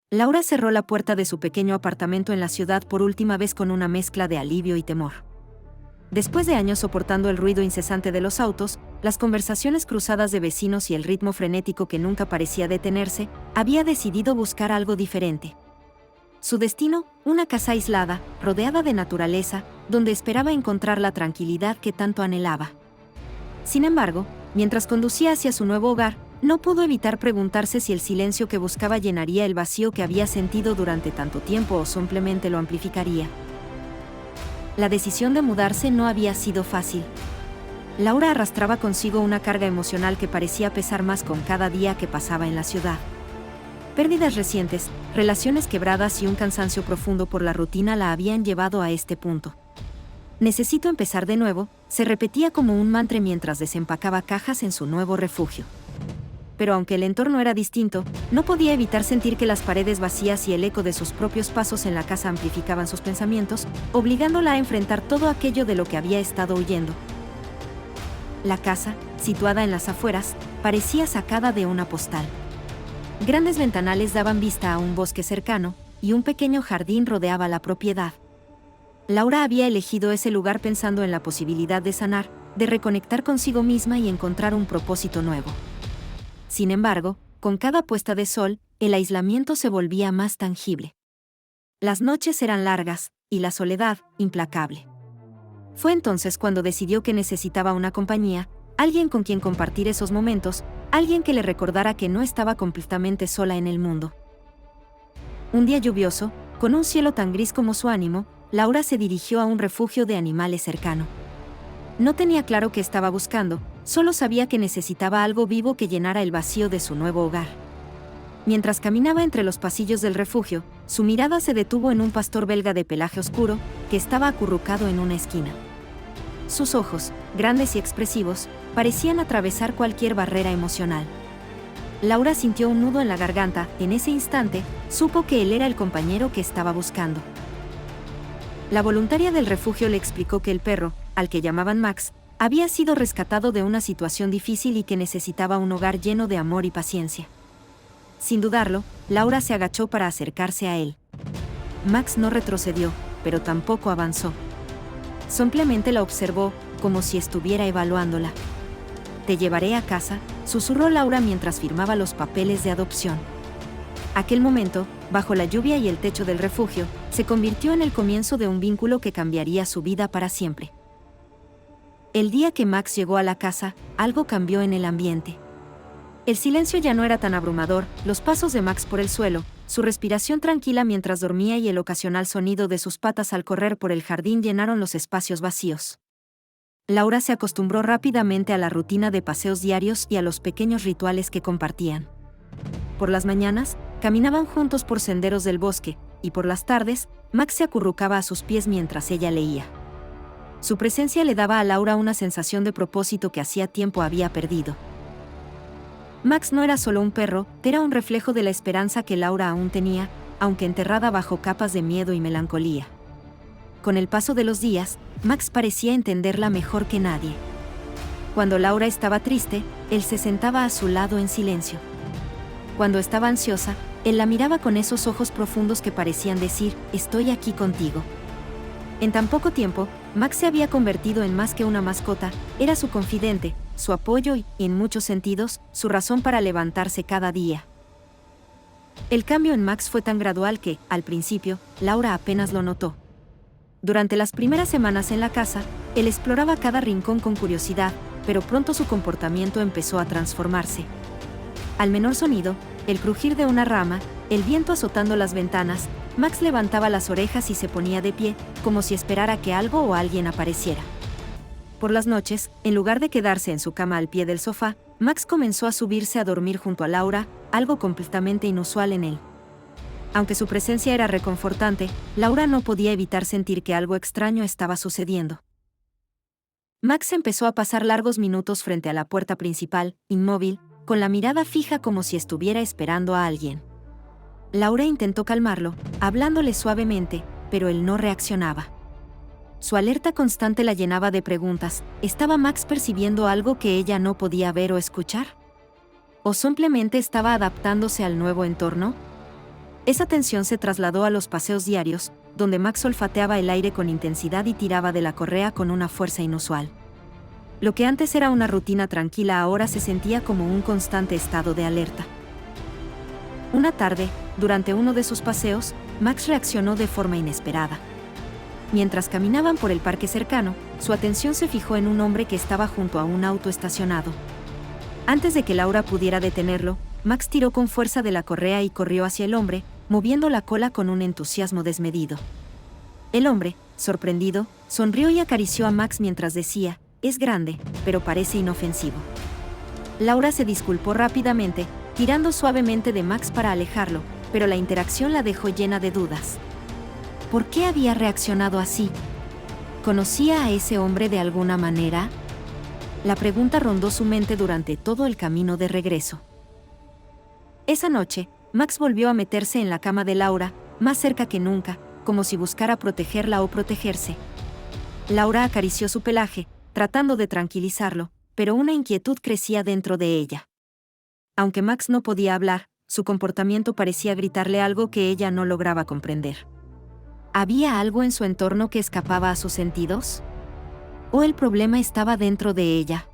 Laura cerró la puerta de su pequeño apartamento en la ciudad por última vez con una mezcla de alivio y temor. Después de años soportando el ruido incesante de los autos, las conversaciones cruzadas de vecinos y el ritmo frenético que nunca parecía detenerse, había decidido buscar algo diferente. Su destino, una casa aislada, rodeada de naturaleza, donde esperaba encontrar la tranquilidad que tanto anhelaba. Sin embargo, mientras conducía hacia su nuevo hogar, no pudo evitar preguntarse si el silencio que buscaba llenaría el vacío que había sentido durante tanto tiempo o simplemente lo amplificaría. La decisión de mudarse no había sido fácil. Laura arrastraba consigo una carga emocional que parecía pesar más con cada día que pasaba en la ciudad. Pérdidas recientes, relaciones quebradas y un cansancio profundo por la rutina la habían llevado a este punto. Necesito empezar de nuevo, se repetía como un mantra mientras desempacaba cajas en su nuevo refugio. Pero aunque el entorno era distinto, no podía evitar sentir que las paredes vacías y el eco de sus propios pasos en la casa amplificaban sus pensamientos, obligándola a enfrentar todo aquello de lo que había estado huyendo. La casa, situada en las afueras, parecía sacada de una postal. Grandes ventanales daban vista a un bosque cercano, y un pequeño jardín rodeaba la propiedad. Laura había elegido ese lugar pensando en la posibilidad de sanar, de reconectar consigo misma y encontrar un propósito nuevo. Sin embargo, con cada puesta de sol, el aislamiento se volvía más tangible. Las noches eran largas, y la soledad, implacable. Fue entonces cuando decidió que necesitaba una compañía, alguien con quien compartir esos momentos, alguien que le recordara que no estaba completamente sola en el mundo. Un día lluvioso, con un cielo tan gris como su ánimo, Laura se dirigió a un refugio de animales cercano. No tenía claro qué estaba buscando, solo sabía que necesitaba algo vivo que llenara el vacío de su nuevo hogar. Mientras caminaba entre los pasillos del refugio, su mirada se detuvo en un pastor belga de pelaje oscuro, que estaba acurrucado en una esquina. Sus ojos, grandes y expresivos, parecían atravesar cualquier barrera emocional. Laura sintió un nudo en la garganta. En ese instante, supo que él era el compañero que estaba buscando. La voluntaria del refugio le explicó que el perro, al que llamaban Max, había sido rescatado de una situación difícil y que necesitaba un hogar lleno de amor y paciencia. Sin dudarlo, Laura se agachó para acercarse a él. Max no retrocedió, pero tampoco avanzó. Simplemente la observó, como si estuviera evaluándola. «Te llevaré a casa», susurró Laura mientras firmaba los papeles de adopción. Aquel momento, bajo la lluvia y el techo del refugio, se convirtió en el comienzo de un vínculo que cambiaría su vida para siempre. El día que Max llegó a la casa, algo cambió en el ambiente. El silencio ya no era tan abrumador, los pasos de Max por el suelo, su respiración tranquila mientras dormía y el ocasional sonido de sus patas al correr por el jardín llenaron los espacios vacíos. Laura se acostumbró rápidamente a la rutina de paseos diarios y a los pequeños rituales que compartían. Por las mañanas, caminaban juntos por senderos del bosque, y por las tardes, Max se acurrucaba a sus pies mientras ella leía. Su presencia le daba a Laura una sensación de propósito que hacía tiempo había perdido. Max no era solo un perro, era un reflejo de la esperanza que Laura aún tenía, aunque enterrada bajo capas de miedo y melancolía. Con el paso de los días, Max parecía entenderla mejor que nadie. Cuando Laura estaba triste, él se sentaba a su lado en silencio. Cuando estaba ansiosa, él la miraba con esos ojos profundos que parecían decir, «Estoy aquí contigo». En tan poco tiempo, Max se había convertido en más que una mascota, era su confidente, su apoyo y, en muchos sentidos, su razón para levantarse cada día. El cambio en Max fue tan gradual que, al principio, Laura apenas lo notó. Durante las primeras semanas en la casa, él exploraba cada rincón con curiosidad, pero pronto su comportamiento empezó a transformarse. Al menor sonido, el crujir de una rama, el viento azotando las ventanas, Max levantaba las orejas y se ponía de pie, como si esperara que algo o alguien apareciera. Por las noches, en lugar de quedarse en su cama al pie del sofá, Max comenzó a subirse a dormir junto a Laura, algo completamente inusual en él. Aunque su presencia era reconfortante, Laura no podía evitar sentir que algo extraño estaba sucediendo. Max empezó a pasar largos minutos frente a la puerta principal, inmóvil, con la mirada fija como si estuviera esperando a alguien. Laura intentó calmarlo, hablándole suavemente, pero él no reaccionaba. Su alerta constante la llenaba de preguntas. ¿Estaba Max percibiendo algo que ella no podía ver o escuchar? ¿O simplemente estaba adaptándose al nuevo entorno? Esa tensión se trasladó a los paseos diarios, donde Max olfateaba el aire con intensidad y tiraba de la correa con una fuerza inusual. Lo que antes era una rutina tranquila ahora se sentía como un constante estado de alerta. Una tarde, durante uno de sus paseos, Max reaccionó de forma inesperada. Mientras caminaban por el parque cercano, su atención se fijó en un hombre que estaba junto a un auto estacionado. Antes de que Laura pudiera detenerlo, Max tiró con fuerza de la correa y corrió hacia el hombre, moviendo la cola con un entusiasmo desmedido. El hombre, sorprendido, sonrió y acarició a Max mientras decía: «Es grande, pero parece inofensivo». Laura se disculpó rápidamente, tirando suavemente de Max para alejarlo, pero la interacción la dejó llena de dudas. ¿Por qué había reaccionado así? ¿Conocía a ese hombre de alguna manera? La pregunta rondó su mente durante todo el camino de regreso. Esa noche, Max volvió a meterse en la cama de Laura, más cerca que nunca, como si buscara protegerla o protegerse. Laura acarició su pelaje, tratando de tranquilizarlo, pero una inquietud crecía dentro de ella. Aunque Max no podía hablar, su comportamiento parecía gritarle algo que ella no lograba comprender. ¿Había algo en su entorno que escapaba a sus sentidos? ¿O el problema estaba dentro de ella?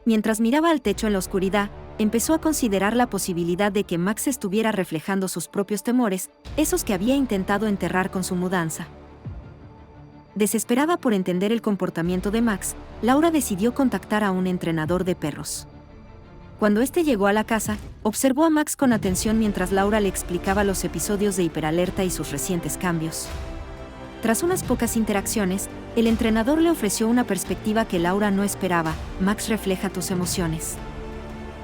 Mientras miraba al techo en la oscuridad, empezó a considerar la posibilidad de que Max estuviera reflejando sus propios temores, esos que había intentado enterrar con su mudanza. Desesperada por entender el comportamiento de Max, Laura decidió contactar a un entrenador de perros. Cuando éste llegó a la casa, observó a Max con atención mientras Laura le explicaba los episodios de hiperalerta y sus recientes cambios. Tras unas pocas interacciones, el entrenador le ofreció una perspectiva que Laura no esperaba: Max refleja tus emociones.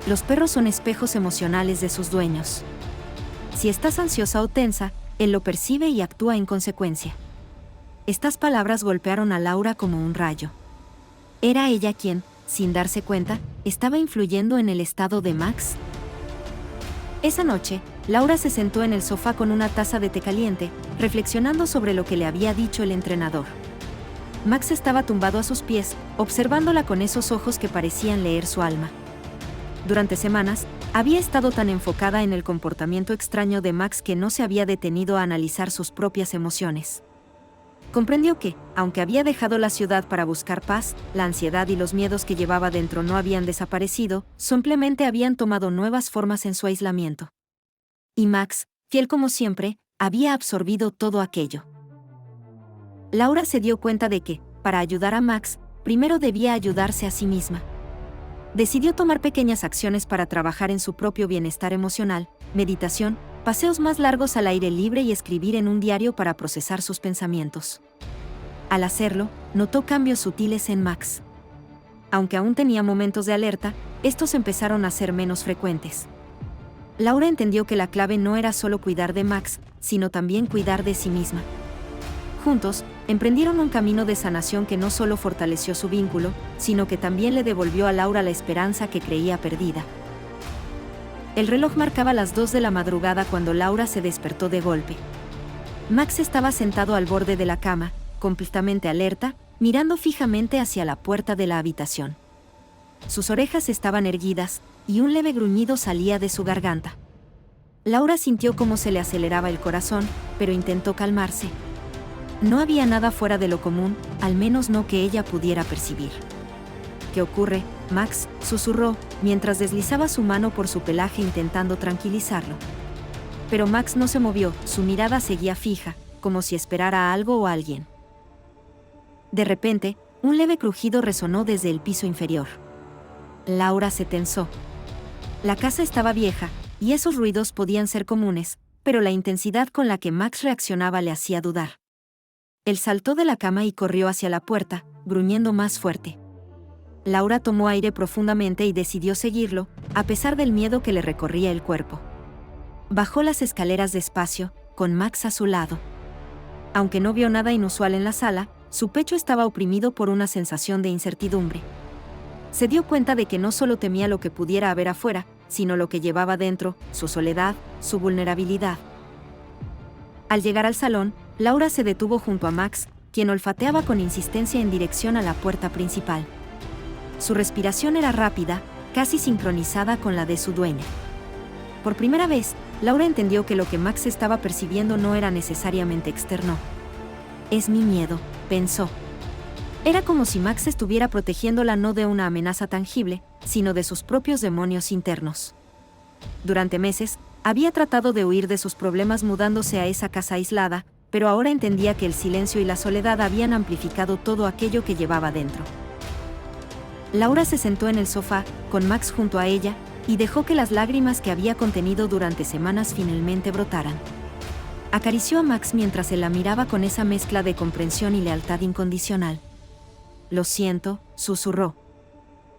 Los perros son espejos emocionales de sus dueños. Si estás ansiosa o tensa, él lo percibe y actúa en consecuencia. Estas palabras golpearon a Laura como un rayo. ¿Era ella quien, sin darse cuenta, estaba influyendo en el estado de Max? Esa noche, Laura se sentó en el sofá con una taza de té caliente, reflexionando sobre lo que le había dicho el entrenador. Max estaba tumbado a sus pies, observándola con esos ojos que parecían leer su alma. Durante semanas, había estado tan enfocada en el comportamiento extraño de Max que no se había detenido a analizar sus propias emociones. Comprendió que, aunque había dejado la ciudad para buscar paz, la ansiedad y los miedos que llevaba dentro no habían desaparecido, simplemente habían tomado nuevas formas en su aislamiento. Y Max, fiel como siempre, había absorbido todo aquello. Laura se dio cuenta de que, para ayudar a Max, primero debía ayudarse a sí misma. Decidió tomar pequeñas acciones para trabajar en su propio bienestar emocional: meditación, paseos más largos al aire libre y escribir en un diario para procesar sus pensamientos. Al hacerlo, notó cambios sutiles en Max. Aunque aún tenía momentos de alerta, estos empezaron a ser menos frecuentes. Laura entendió que la clave no era solo cuidar de Max, sino también cuidar de sí misma. Juntos, emprendieron un camino de sanación que no solo fortaleció su vínculo, sino que también le devolvió a Laura la esperanza que creía perdida. El reloj marcaba las 2 de la madrugada cuando Laura se despertó de golpe. Max estaba sentado al borde de la cama, completamente alerta, mirando fijamente hacia la puerta de la habitación. Sus orejas estaban erguidas, y un leve gruñido salía de su garganta. Laura sintió cómo se le aceleraba el corazón, pero intentó calmarse. No había nada fuera de lo común, al menos no que ella pudiera percibir. «¿Qué ocurre, Max?», susurró, mientras deslizaba su mano por su pelaje intentando tranquilizarlo. Pero Max no se movió, su mirada seguía fija, como si esperara a algo o a alguien. De repente, un leve crujido resonó desde el piso inferior. Laura se tensó. La casa estaba vieja, y esos ruidos podían ser comunes, pero la intensidad con la que Max reaccionaba le hacía dudar. Él saltó de la cama y corrió hacia la puerta, gruñendo más fuerte. Laura tomó aire profundamente y decidió seguirlo, a pesar del miedo que le recorría el cuerpo. Bajó las escaleras despacio, con Max a su lado. Aunque no vio nada inusual en la sala, su pecho estaba oprimido por una sensación de incertidumbre. Se dio cuenta de que no solo temía lo que pudiera haber afuera, sino lo que llevaba dentro: su soledad, su vulnerabilidad. Al llegar al salón, Laura se detuvo junto a Max, quien olfateaba con insistencia en dirección a la puerta principal. Su respiración era rápida, casi sincronizada con la de su dueña. Por primera vez, Laura entendió que lo que Max estaba percibiendo no era necesariamente externo. Es mi miedo, pensó. Era como si Max estuviera protegiéndola no de una amenaza tangible, sino de sus propios demonios internos. Durante meses, había tratado de huir de sus problemas mudándose a esa casa aislada, pero ahora entendía que el silencio y la soledad habían amplificado todo aquello que llevaba dentro. Laura se sentó en el sofá, con Max junto a ella, y dejó que las lágrimas que había contenido durante semanas finalmente brotaran. Acarició a Max mientras él la miraba con esa mezcla de comprensión y lealtad incondicional. Lo siento, susurró.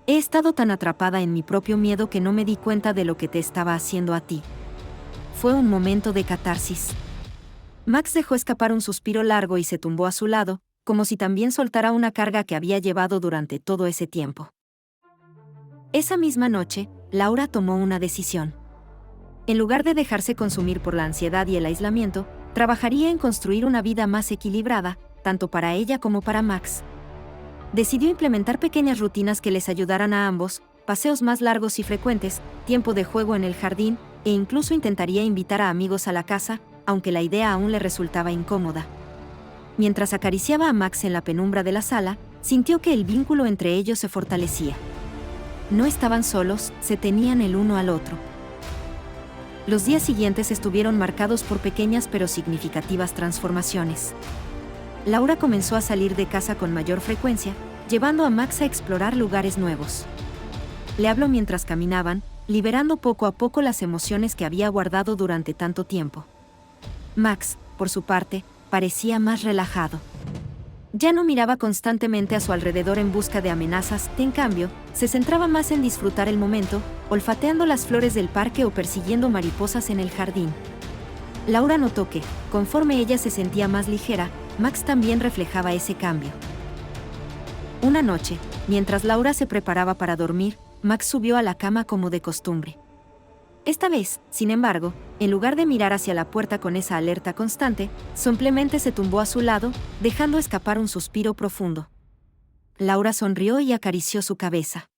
He estado tan atrapada en mi propio miedo que no me di cuenta de lo que te estaba haciendo a ti. Fue un momento de catarsis. Max dejó escapar un suspiro largo y se tumbó a su lado, como si también soltara una carga que había llevado durante todo ese tiempo. Esa misma noche, Laura tomó una decisión. En lugar de dejarse consumir por la ansiedad y el aislamiento, trabajaría en construir una vida más equilibrada, tanto para ella como para Max. Decidió implementar pequeñas rutinas que les ayudaran a ambos, paseos más largos y frecuentes, tiempo de juego en el jardín, e incluso intentaría invitar a amigos a la casa, aunque la idea aún le resultaba incómoda. Mientras acariciaba a Max en la penumbra de la sala, sintió que el vínculo entre ellos se fortalecía. No estaban solos, se tenían el uno al otro. Los días siguientes estuvieron marcados por pequeñas pero significativas transformaciones. Laura comenzó a salir de casa con mayor frecuencia, llevando a Max a explorar lugares nuevos. Le habló mientras caminaban, liberando poco a poco las emociones que había guardado durante tanto tiempo. Max, por su parte, parecía más relajado. Ya no miraba constantemente a su alrededor en busca de amenazas, en cambio, se centraba más en disfrutar el momento, olfateando las flores del parque o persiguiendo mariposas en el jardín. Laura notó que, conforme ella se sentía más ligera, Max también reflejaba ese cambio. Una noche, mientras Laura se preparaba para dormir, Max subió a la cama como de costumbre. Esta vez, sin embargo, en lugar de mirar hacia la puerta con esa alerta constante, simplemente se tumbó a su lado, dejando escapar un suspiro profundo. Laura sonrió y acarició su cabeza.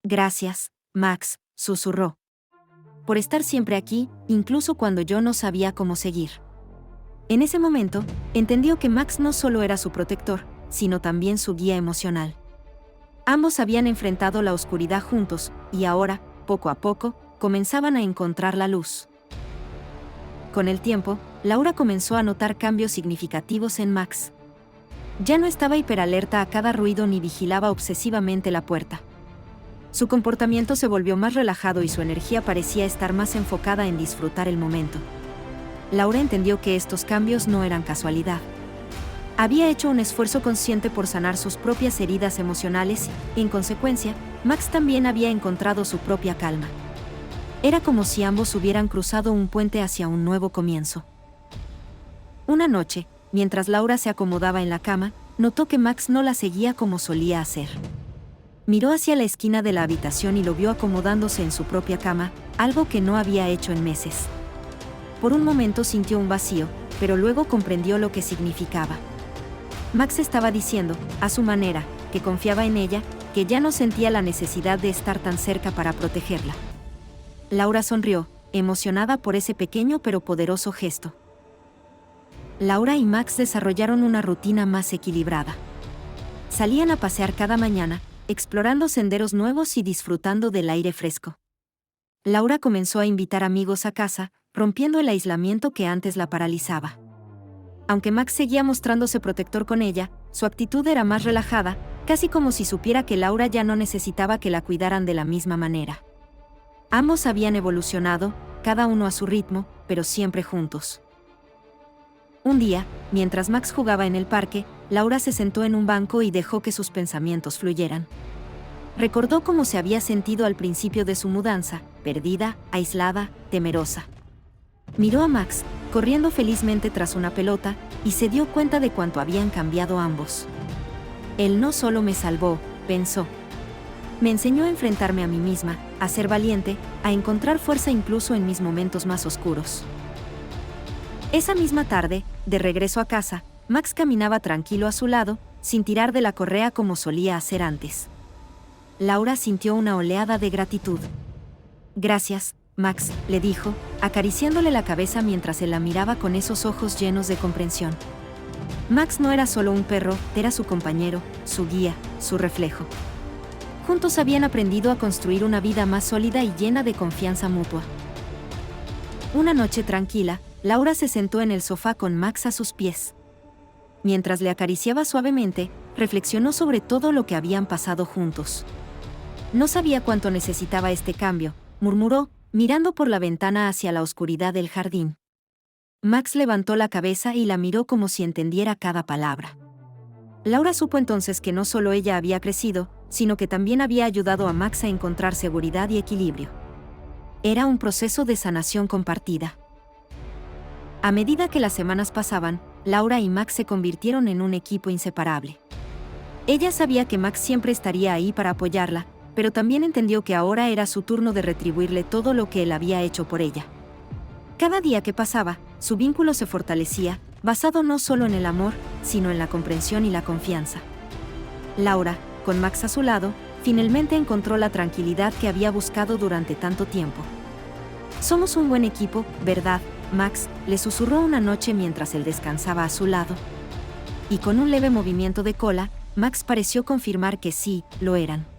Gracias, Max, susurró. Por estar siempre aquí, incluso cuando yo no sabía cómo seguir. En ese momento, entendió que Max no solo era su protector, sino también su guía emocional. Ambos habían enfrentado la oscuridad juntos, y ahora, poco a poco, comenzaban a encontrar la luz. Con el tiempo, Laura comenzó a notar cambios significativos en Max. Ya no estaba hiperalerta a cada ruido ni vigilaba obsesivamente la puerta. Su comportamiento se volvió más relajado y su energía parecía estar más enfocada en disfrutar el momento. Laura entendió que estos cambios no eran casualidad. Había hecho un esfuerzo consciente por sanar sus propias heridas emocionales y, en consecuencia, Max también había encontrado su propia calma. Era como si ambos hubieran cruzado un puente hacia un nuevo comienzo. Una noche, mientras Laura se acomodaba en la cama, notó que Max no la seguía como solía hacer. Miró hacia la esquina de la habitación y lo vio acomodándose en su propia cama, algo que no había hecho en meses. Por un momento sintió un vacío, pero luego comprendió lo que significaba. Max estaba diciendo, a su manera, que confiaba en ella, que ya no sentía la necesidad de estar tan cerca para protegerla. Laura sonrió, emocionada por ese pequeño pero poderoso gesto. Laura y Max desarrollaron una rutina más equilibrada. Salían a pasear cada mañana, explorando senderos nuevos y disfrutando del aire fresco. Laura comenzó a invitar amigos a casa, rompiendo el aislamiento que antes la paralizaba. Aunque Max seguía mostrándose protector con ella, su actitud era más relajada, casi como si supiera que Laura ya no necesitaba que la cuidaran de la misma manera. Ambos habían evolucionado, cada uno a su ritmo, pero siempre juntos. Un día, mientras Max jugaba en el parque, Laura se sentó en un banco y dejó que sus pensamientos fluyeran. Recordó cómo se había sentido al principio de su mudanza, perdida, aislada, temerosa. Miró a Max, corriendo felizmente tras una pelota, y se dio cuenta de cuánto habían cambiado ambos. Él no solo me salvó, pensó. Me enseñó a enfrentarme a mí misma, a ser valiente, a encontrar fuerza incluso en mis momentos más oscuros. Esa misma tarde, de regreso a casa, Max caminaba tranquilo a su lado, sin tirar de la correa como solía hacer antes. Laura sintió una oleada de gratitud. Gracias, Max, le dijo, acariciándole la cabeza mientras él la miraba con esos ojos llenos de comprensión. Max no era solo un perro, era su compañero, su guía, su reflejo. Juntos habían aprendido a construir una vida más sólida y llena de confianza mutua. Una noche tranquila, Laura se sentó en el sofá con Max a sus pies. Mientras le acariciaba suavemente, reflexionó sobre todo lo que habían pasado juntos. No sabía cuánto necesitaba este cambio, murmuró, mirando por la ventana hacia la oscuridad del jardín. Max levantó la cabeza y la miró como si entendiera cada palabra. Laura supo entonces que no solo ella había crecido, sino que también había ayudado a Max a encontrar seguridad y equilibrio. Era un proceso de sanación compartida. A medida que las semanas pasaban, Laura y Max se convirtieron en un equipo inseparable. Ella sabía que Max siempre estaría ahí para apoyarla, pero también entendió que ahora era su turno de retribuirle todo lo que él había hecho por ella. Cada día que pasaba, su vínculo se fortalecía, basado no solo en el amor, sino en la comprensión y la confianza. Laura, con Max a su lado, finalmente encontró la tranquilidad que había buscado durante tanto tiempo. «Somos un buen equipo, ¿verdad, Max?», le susurró una noche mientras él descansaba a su lado. Y con un leve movimiento de cola, Max pareció confirmar que sí, lo eran.